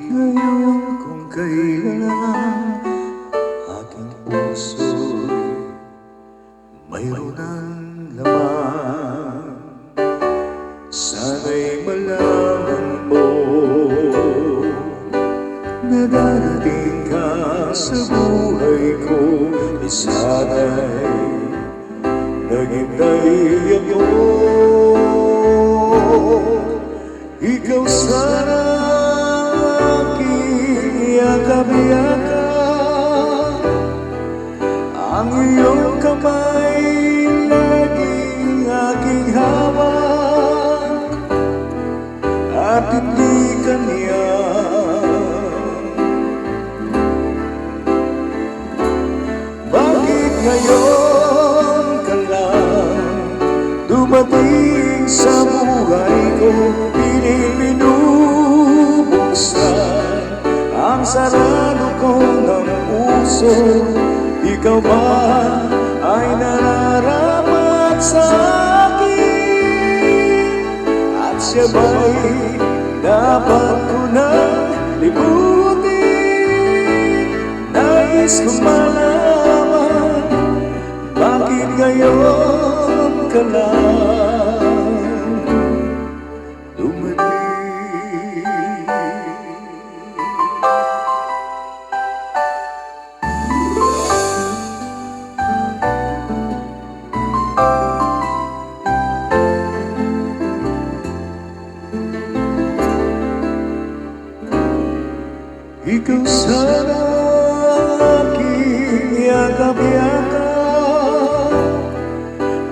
ngayon kung kailan aking puso'y mayroon ng laman. Sana'y malaman mo na darating ka sa buhay ko. Di sana'y naghintay ako, ikaw sana aking yakap-yakap. Ang iyong kamay laging aking hawak, at hindi kanya bakit ngayon ka lang dumating sa buhay ko? Binubuksan ang sarado ko ng puso. Ikaw ba ay nararapat sa akin? At siya ba'y dapat ko nang libutin? Nais kong malaman bakit ngayon ka lang dumating. Ikaw sana aking yakap-yakap.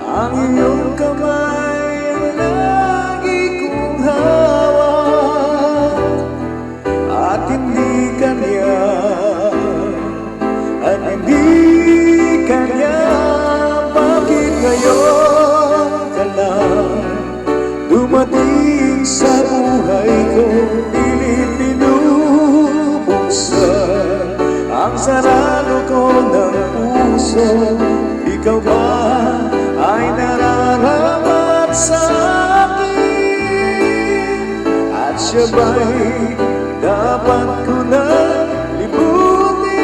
Ang iyong kamay ang lagi kong hawak, at hindi kanya, at hindi kanya. Bakit ngayon ka lang dumating sa buhay ko? Ang sarado ko ng puso. Ikaw ba ay nararapat sa akin? At siya ba'y dapat ko nang libutin?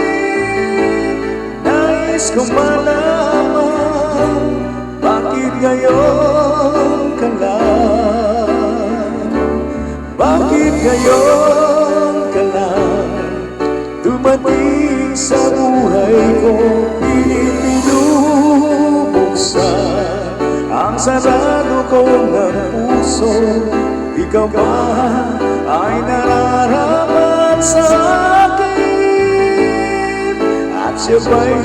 Nais kong malaman bakit ngayon ka lang, bakit ngayon ka lang dumating sa buhay ko. Binubuksan ang sarado ko ng puso. Ikaw ba ay nararapat sa akin? At siya ba'y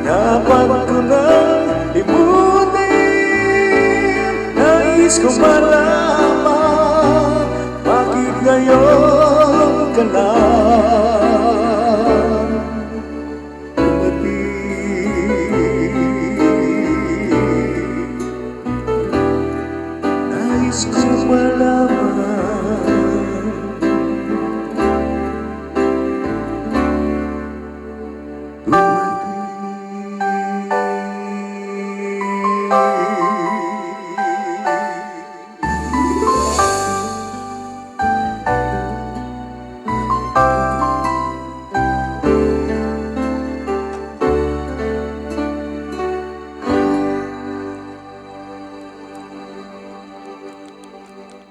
dapat ko nang libutin? Nais kong malaman bakit ngayon ka lang